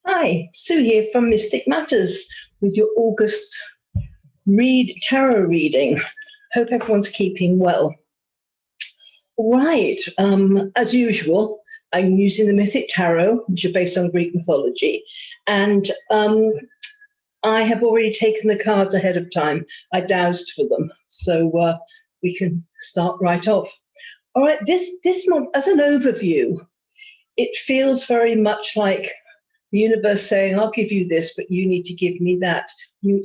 Hi, Sue here from Mystic Matters with your August tarot reading. Hope everyone's keeping well. Right, as usual, I'm using the Mythic Tarot, which are based on Greek mythology, and I have already taken the cards ahead of time. I dowsed for them, so we can start right off. All right, this month, as an overview, it feels very much like the universe saying, I'll give you this, but you need to give me that.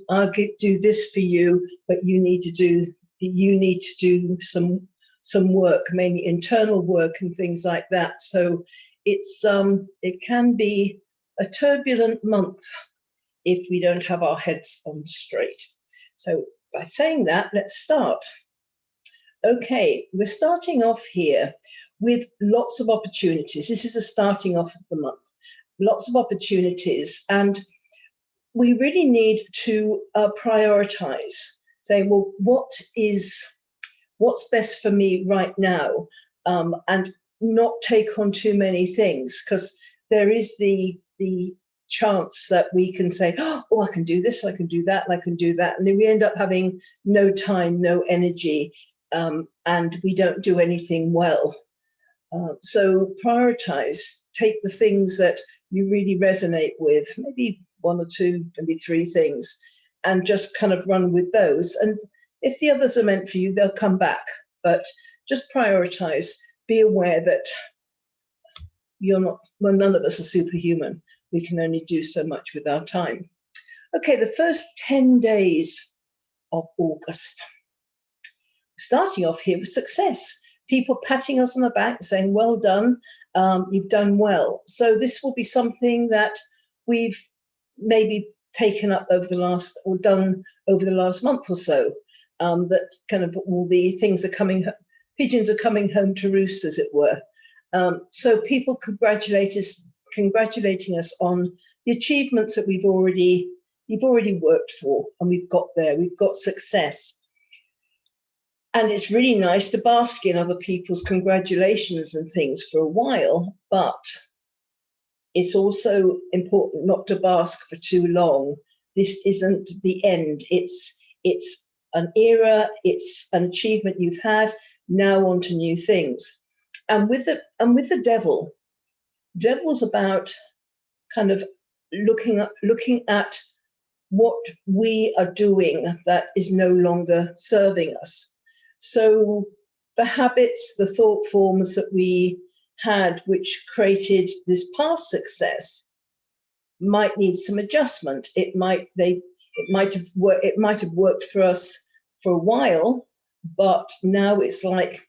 I'll do this for you, but you need to do some work, mainly internal work and things like that. So it can be a turbulent month if we don't have our heads on straight. So by saying that, let's start. Okay, we're starting off here with lots of opportunities. This is the starting off of the month. Lots of opportunities, and we really need to prioritize, saying, well, what's best for me right now, and not take on too many things, because there is the chance that we can say, oh, I can do this, I can do that, and I can do that, and then we end up having no time, no energy, and we don't do anything well. So prioritize, take the things that you really resonate with, maybe one or two, maybe three things, and just kind of run with those. And if the others are meant for you, they'll come back. But just prioritize, be aware that none of us are superhuman. We can only do so much with our time. Okay, the first 10 days of August. Starting off here with success. People patting us on the back, saying, well done, you've done well. So this will be something that we've maybe taken up done over the last month or so, that kind of all the things are pigeons are coming home to roost, as it were. So people congratulating us on the achievements that we've already worked for, and we've got there, we've got success. And it's really nice to bask in other people's congratulations and things for a while, but it's also important not to bask for too long. This isn't the end. It's an era, it's an achievement you've had, now on to new things. And with the devil's about kind of looking at what we are doing that is no longer serving us. So the habits, the thought forms that we had, which created this past success, might need some adjustment. It might have worked for us for a while, but now it's like,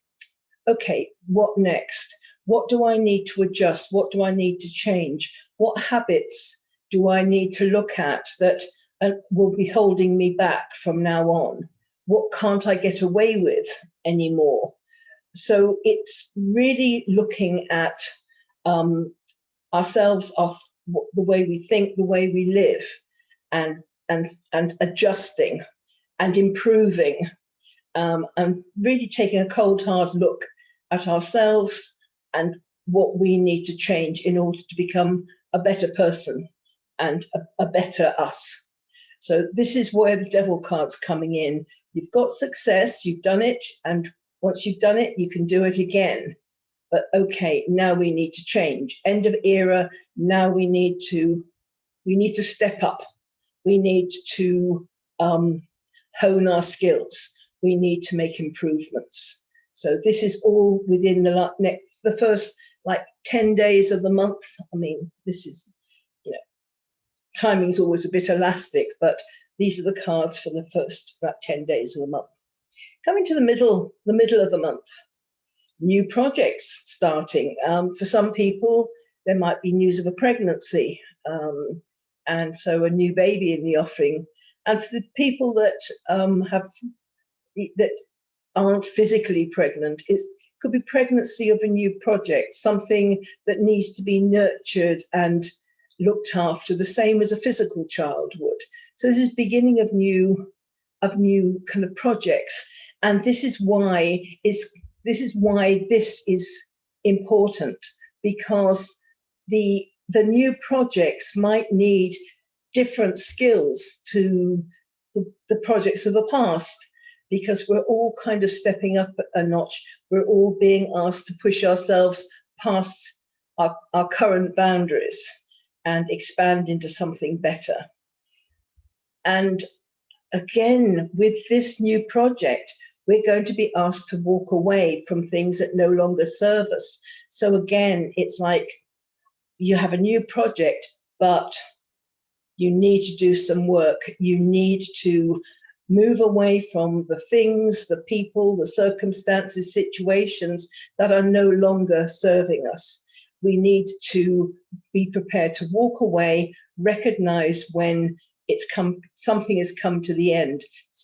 okay, what next? What do I need to adjust? What do I need to change? What habits do I need to look at that will be holding me back from now on? What can't I get away with anymore? So it's really looking at ourselves, the way we think, the way we live, and adjusting and improving, and really taking a cold, hard look at ourselves and what we need to change in order to become a better person and a better us. So this is where the devil card's coming in. You've got success, you've done it, and once you've done it, you can do it again. But okay, now we need to change. End of era, now we need to step up. We need to hone our skills. We need to make improvements. So this is all within the first 10 days of the month. I mean, this is, timing's always a bit elastic, but these are the cards for the first about 10 days of the month. Coming to the middle of the month, new projects starting. For some people, there might be news of a pregnancy, and so a new baby in the offing. And for the people that aren't physically pregnant, it could be pregnancy of a new project, something that needs to be nurtured and looked after, the same as a physical child would. So this is beginning of new kind of projects, and this is why this is important, because the the new projects might need different skills to the projects of the past, because we're all kind of stepping up a notch. We're all being asked to push ourselves past our current boundaries and expand into something better. And again, with this new project, we're going to be asked to walk away from things that no longer serve us. So again, it's like you have a new project, but you need to do some work. You need to move away from the things, the people, the circumstances, situations that are no longer serving us. We need to be prepared to walk away, recognize when something has come to the end.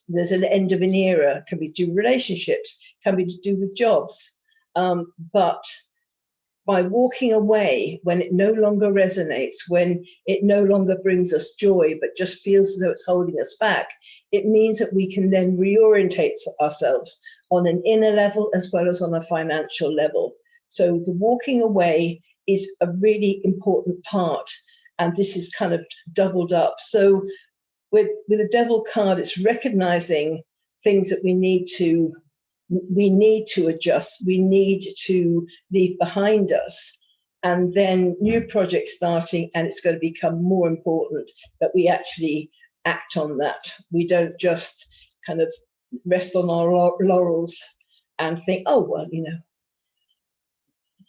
There's an end of an era. It can be to do with relationships, can be to do with jobs. But by walking away when it no longer resonates, when it no longer brings us joy, but just feels as though it's holding us back, it means that we can then reorientate ourselves on an inner level as well as on a financial level. So the walking away is a really important part, and this is kind of doubled up. So with the devil card, it's recognizing things that we need to adjust, we need to leave behind us, and then new projects starting, and it's going to become more important that we actually act on that. We don't just kind of rest on our laurels and think, oh, well,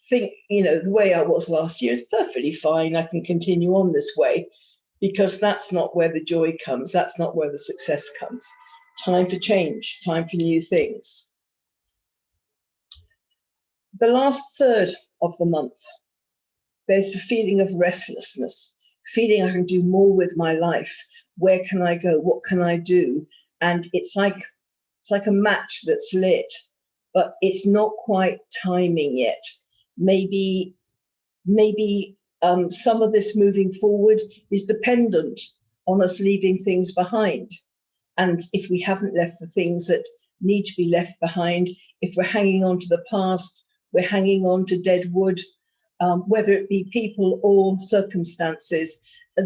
the way I was last year is perfectly fine, I can continue on this way, because that's not where the joy comes, that's not where the success comes. Time for change, time for new things. The last third of the month, there's a feeling of restlessness, feeling I can do more with my life. Where can I go? What can I do? And it's like a match that's lit, but it's not quite timing yet. Maybe some of this moving forward is dependent on us leaving things behind. And if we haven't left the things that need to be left behind, if we're hanging on to the past, we're hanging on to dead wood, whether it be people or circumstances,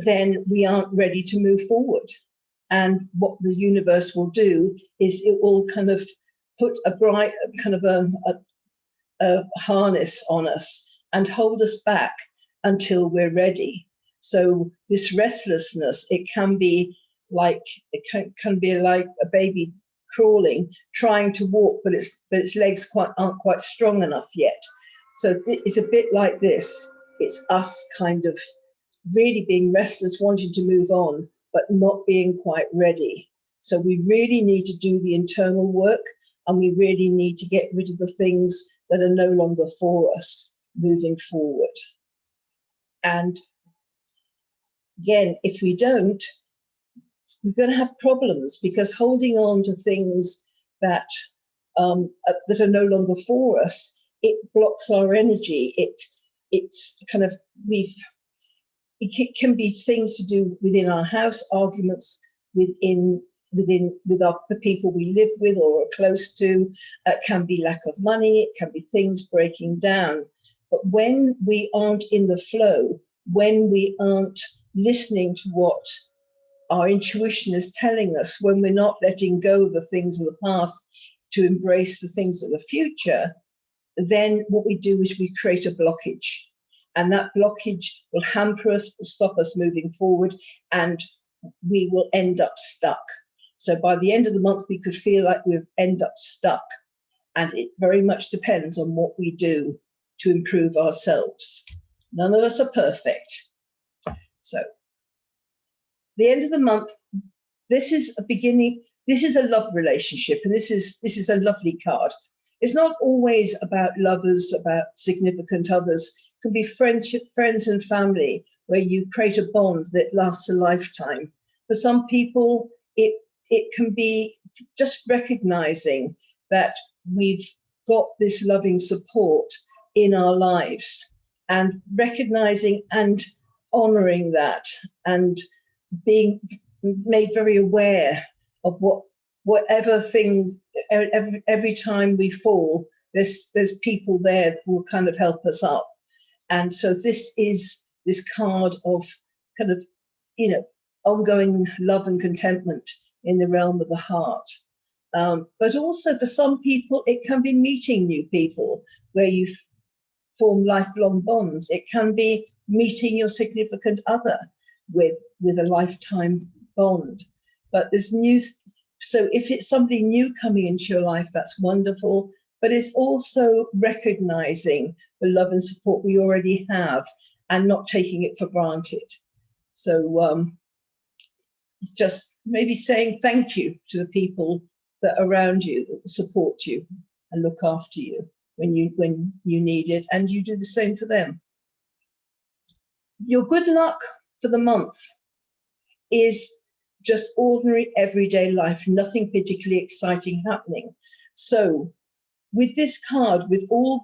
then we aren't ready to move forward. And what the universe will do is it will kind of put a bright kind of a harness on us and hold us back until we're ready. So this restlessness, it can be like a baby crawling, trying to walk, but its legs aren't quite strong enough yet. So it's a bit like this. It's us kind of really being restless, wanting to move on, but not being quite ready. So we really need to do the internal work, and we really need to get rid of the things that are no longer for us moving forward. And again, if we don't, we're going to have problems, because holding on to things that are no longer for us, it blocks our energy. It can be things to do within our house, arguments with the people we live with or are close to. It can be lack of money. It can be things breaking down. But when we aren't in the flow, when we aren't listening to what our intuition is telling us, when we're not letting go of the things of the past to embrace the things of the future, then what we do is we create a blockage. And that blockage will hamper us, will stop us moving forward, and we will end up stuck. So by the end of the month, we could feel like we'll end up stuck. And it very much depends on what we do to improve ourselves. None of us are perfect. So the end of the month, this is a beginning. This is a love relationship, and this is a lovely card. It's not always about lovers, about significant others. It can be friendship, friends and family, where you create a bond that lasts a lifetime. For some people, it can be just recognizing that we've got this loving support in our lives, and recognizing and honoring that, and being made very aware of whatever things, every time we fall, there's people there that will kind of help us up. And so this is this card of kind of, ongoing love and contentment in the realm of the heart. But also for some people, it can be meeting new people where you form lifelong bonds. It can be meeting your significant other with a lifetime bond. But there's new, so if it's somebody new coming into your life, that's wonderful. But it's also recognizing the love and support we already have and not taking it for granted. So it's just maybe saying thank you to the people that are around you, that support you and look after you when you need it, and you do the same for them. Your good luck for the month is just ordinary everyday life, nothing particularly exciting happening. So with this card, with all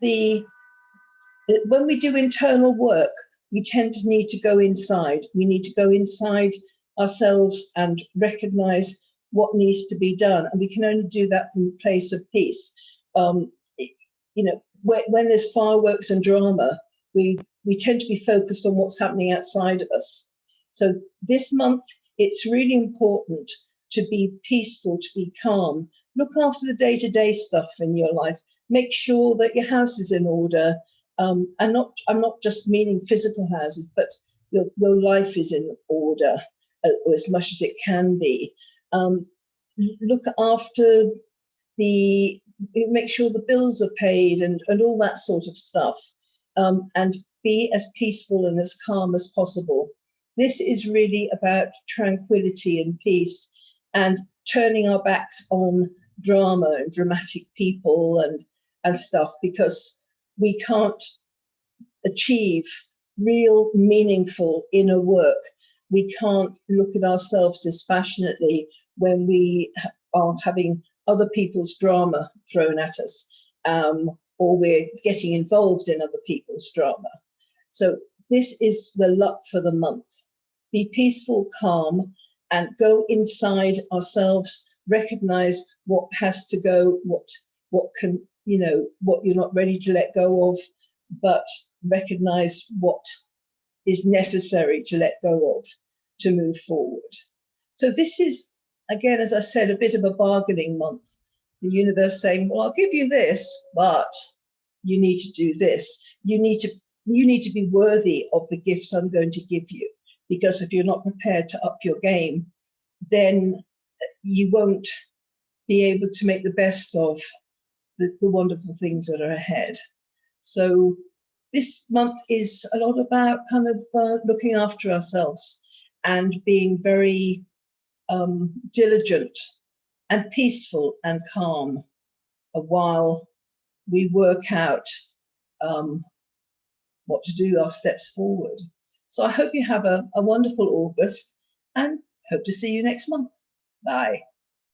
when we do internal work, we tend to need to go inside. We need to go inside ourselves and recognize what needs to be done. And we can only do that from a place of peace. When there's fireworks and drama, we tend to be focused on what's happening outside of us. So this month, it's really important to be peaceful, to be calm. Look after the day-to-day stuff in your life. Make sure that your house is in order. And I'm not just meaning physical houses, but your life is in order as much as it can be. Look after make sure the bills are paid and all that sort of stuff. And be as peaceful and as calm as possible. This is really about tranquility and peace and turning our backs on drama and dramatic people and stuff, because we can't achieve real meaningful inner work. We can't look at ourselves dispassionately when we are having other people's drama thrown at us, or we're getting involved in other people's drama. So this is the luck for the month. Be peaceful, calm, and go inside ourselves, recognize what has to go, what can, what you're not ready to let go of, but recognize what is necessary to let go of to move forward. So this is, again, as I said, a bit of a bargaining month. The universe saying, well, I'll give you this, but you need to do this. You need to be worthy of the gifts I'm going to give you, because if you're not prepared to up your game, then you won't be able to make the best of the wonderful things that are ahead. So this month is a lot about kind of looking after ourselves and being very diligent and peaceful and calm while we work out what to do, our steps forward. So I hope you have a wonderful August and hope to see you next month. Bye.